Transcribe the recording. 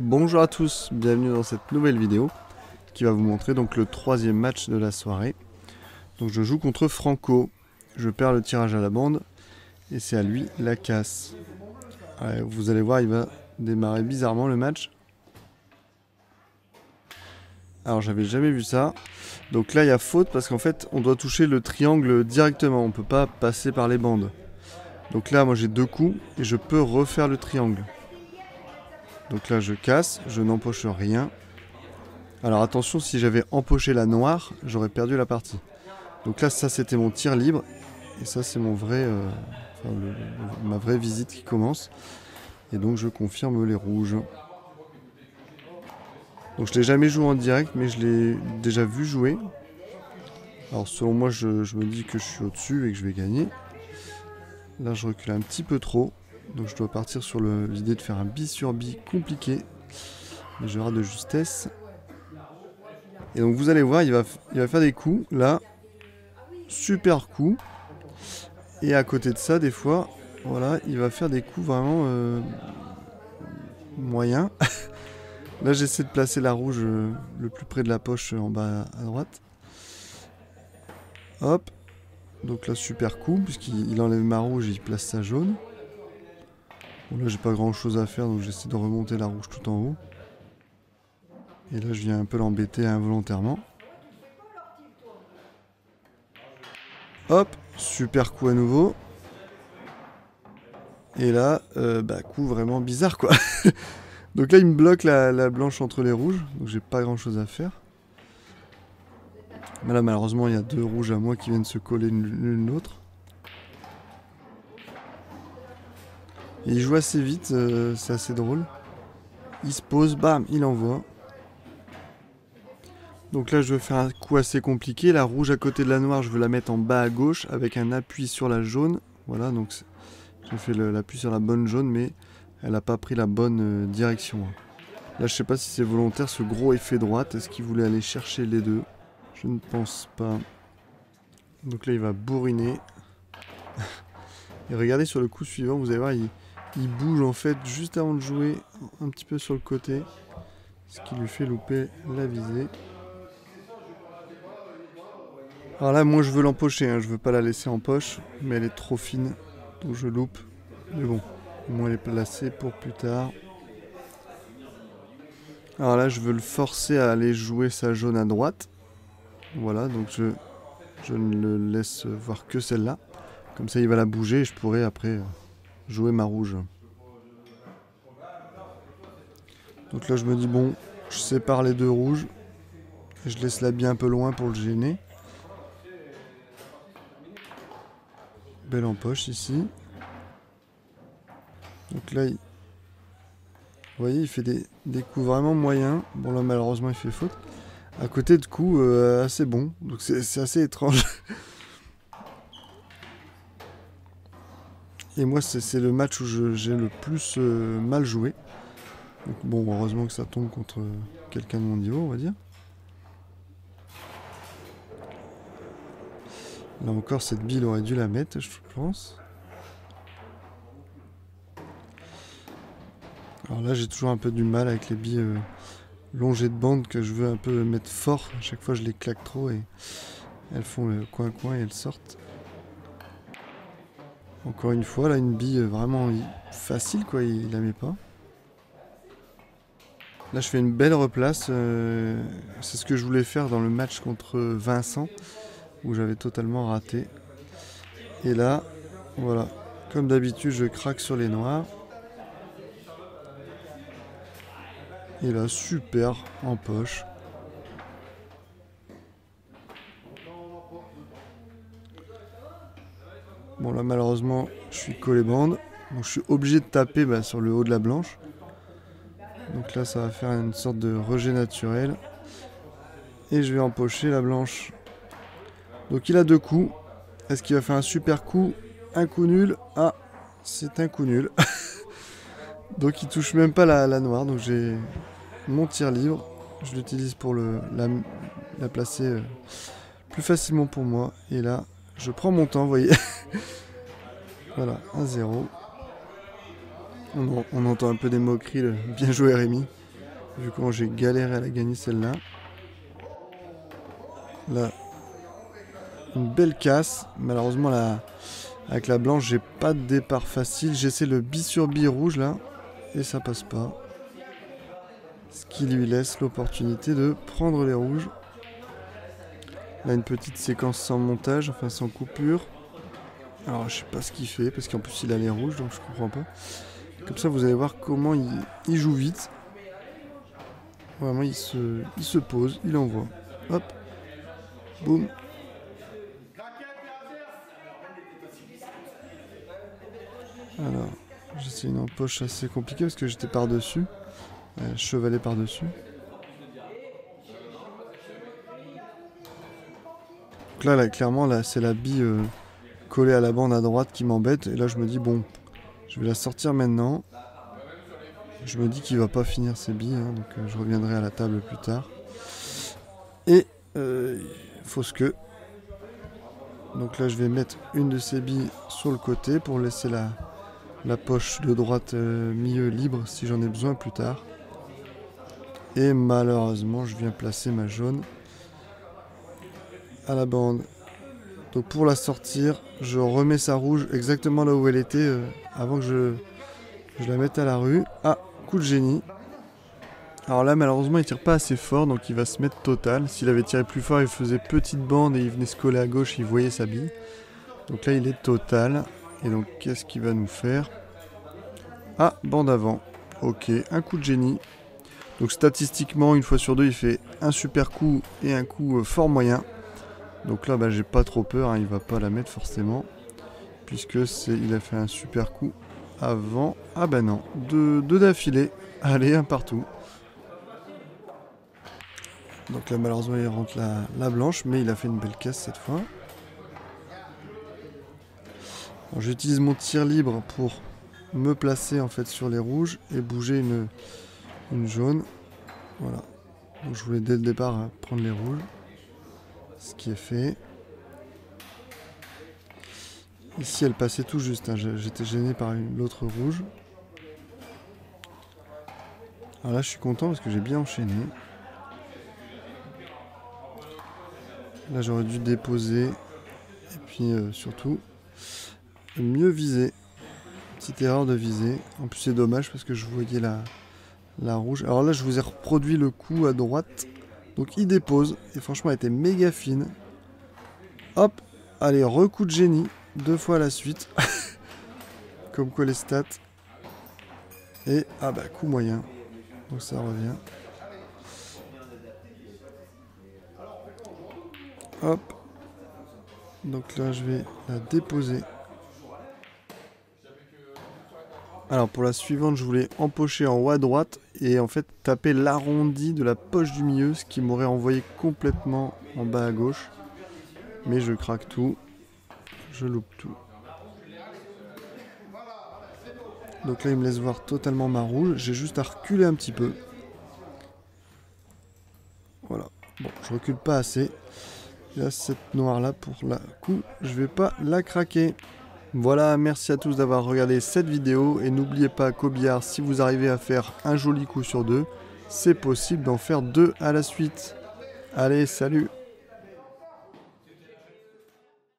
Bonjour à tous, bienvenue dans cette nouvelle vidéo qui va vous montrer donc le troisième match de la soirée. Donc je joue contre Franco, je perds le tirage à la bande et c'est à lui la casse. Ouais, vous allez voir, il va démarrer bizarrement le match. Alors j'avais jamais vu ça. Donc là il y a faute parce qu'en fait on doit toucher le triangle directement, on peut pas passer par les bandes. Donc là moi j'ai deux coups et je peux refaire le triangle. Donc là je casse, je n'empoche rien. Alors attention, si j'avais empoché la noire, j'aurais perdu la partie. Donc là ça c'était mon tir libre. Et ça c'est mon vrai, ma vraie visite qui commence. Et donc je confirme les rouges. Donc je l'ai jamais joué en direct, mais je l'ai déjà vu jouer. Alors selon moi je me dis que je suis au-dessus et que je vais gagner. Là je recule un petit peu trop. Donc je dois partir sur l'idée de faire un bi sur bi compliqué. Mais je rate de justesse. Et donc vous allez voir, il va faire des coups, là. Super coup. Et à côté de ça, des fois, voilà, il va faire des coups vraiment moyens. Là j'essaie de placer la rouge le plus près de la poche en bas à droite. Hop. Donc là super coup, puisqu'il enlève ma rouge et il place sa jaune. Bon là j'ai pas grand chose à faire, donc j'essaie de remonter la rouge tout en haut. Et là je viens un peu l'embêter involontairement. Hop, super coup à nouveau. Et là, coup vraiment bizarre quoi. Donc là il me bloque la blanche entre les rouges, donc j'ai pas grand chose à faire. Mais là malheureusement il y a deux rouges à moi qui viennent se coller l'une l'autre. Et il joue assez vite, c'est assez drôle. Il se pose, bam, il envoie. Donc là je veux faire un coup assez compliqué. La rouge à côté de la noire, je veux la mettre en bas à gauche avec un appui sur la jaune. Voilà, donc j'ai fait l'appui sur la bonne jaune, mais elle n'a pas pris la bonne direction. Là je sais pas si c'est volontaire ce gros effet droite. Est-ce qu'il voulait aller chercher les deux? Je ne pense pas. Donc là il va bourriner. Et regardez sur le coup suivant, vous allez voir, il bouge en fait juste avant de jouer un petit peu sur le côté. Ce qui lui fait louper la visée. Alors là moi je veux l'empocher, hein, je veux pas la laisser en poche. Mais elle est trop fine, donc je loupe. Mais bon, au moins elle est placée pour plus tard. Alors là je veux le forcer à aller jouer sa jaune à droite. Voilà, donc je ne le laisse voir que celle-là. Comme ça il va la bouger et je pourrai après jouer ma rouge. Donc là je me dis bon, je sépare les deux rouges. Et je laisse l'habit un peu loin pour le gêner. Belle empoche ici. Donc là, vous voyez, il fait des coups vraiment moyens. Bon là malheureusement il fait faute. À côté de coups assez bons. Donc c'est assez étrange. Et moi c'est le match où j'ai le plus mal joué. Donc bon, heureusement que ça tombe contre quelqu'un de mon niveau, on va dire. Là encore, cette bille aurait dû la mettre, je pense. Alors là, j'ai toujours un peu du mal avec les billes longées de bande que je veux un peu mettre fort. À chaque fois, je les claque trop et elles font le coin-coin et elles sortent. Encore une fois, là, une bille vraiment facile, quoi, il la met pas. Là, je fais une belle replace. C'est ce que je voulais faire dans le match contre Vincent, où j'avais totalement raté. Et là, voilà, comme d'habitude, je craque sur les noirs. Et là, super, en poche. Bon là, malheureusement, je suis collé bande. Donc je suis obligé de taper sur le haut de la blanche. Donc là, ça va faire une sorte de rejet naturel. Et je vais empocher la blanche. Donc il a deux coups. Est-ce qu'il va faire un super coup? Un coup nul? Ah, c'est un coup nul. Donc il touche même pas la noire. Donc j'ai mon tir libre. Je l'utilise pour la placer plus facilement pour moi. Et là, je prends mon temps, vous voyez. Voilà, 1-0. On entend un peu des moqueries. Bien joué Rémi. Vu comment j'ai galéré à la gagner celle-là. Là, une belle casse. Malheureusement, avec la blanche, j'ai pas de départ facile. J'essaie le bi sur bi rouge là. Et ça passe pas. Ce qui lui laisse l'opportunité de prendre les rouges. Là, une petite séquence sans montage, enfin sans coupure. Alors, je sais pas ce qu'il fait, parce qu'en plus, il a les rouges, donc je comprends pas. Comme ça, vous allez voir comment il joue vite. Vraiment, il se pose, il envoie. Hop. Boum. Alors, j'essaie une empoche assez compliquée parce que j'étais par-dessus. Chevalet par-dessus. Donc là, clairement, là, c'est la bille collée à la bande à droite qui m'embête. Et là, je me dis, bon, je vais la sortir maintenant. Je me dis qu'il va pas finir ses billes, hein, donc je reviendrai à la table plus tard. Et fausse queue. Donc là, je vais mettre une de ces billes sur le côté pour laisser la poche de droite milieu libre si j'en ai besoin plus tard. Et malheureusement, je viens placer ma jaune à la bande. Donc pour la sortir, je remets sa rouge exactement là où elle était avant que je la mette à la rue. Ah, coup de génie. Alors là, malheureusement, il tire pas assez fort, donc il va se mettre total. S'il avait tiré plus fort, il faisait petite bande et il venait se coller à gauche, il voyait sa bille. Donc là, il est total. Et donc, qu'est-ce qu'il va nous faire? Ah, bande avant. Ok, un coup de génie. Donc statistiquement, une fois sur deux, il fait un super coup et un coup fort moyen. Donc là, bah, j'ai pas trop peur, hein, il va pas la mettre forcément. Puisque il a fait un super coup avant. Ah bah non, deux d'affilée. Allez, un partout. Donc là, malheureusement, il rentre la blanche, mais il a fait une belle caisse cette fois. J'utilise mon tir libre pour me placer en fait sur les rouges et bouger une jaune. Voilà. Donc je voulais dès le départ prendre les rouges. Ce qui est fait. Ici, elle passait tout juste. Hein. J'étais gêné par l'autre rouge. Alors là, je suis content parce que j'ai bien enchaîné. Là, j'aurais dû déposer. Et puis, surtout, mieux viser. Petite erreur de viser. En plus, c'est dommage parce que je voyais la rouge. Alors là, je vous ai reproduit le coup à droite. Donc, il dépose. Et franchement, elle était méga fine. Hop. Allez, recoup de génie. 2 fois à la suite. Comme quoi les stats. Et, ah bah, coup moyen. Donc, ça revient. Hop. Donc là, je vais la déposer. Alors pour la suivante, je voulais empocher en haut à droite et en fait taper l'arrondi de la poche du milieu, ce qui m'aurait envoyé complètement en bas à gauche. Mais je craque tout. Je loupe tout. Donc là, il me laisse voir totalement ma rouge. J'ai juste à reculer un petit peu. Voilà. Bon, je recule pas assez. Là, cette noire là, pour la coup, je vais pas la craquer. Voilà, merci à tous d'avoir regardé cette vidéo. Et n'oubliez pas qu'au billard, si vous arrivez à faire un joli coup sur deux, c'est possible d'en faire deux à la suite. Allez, salut!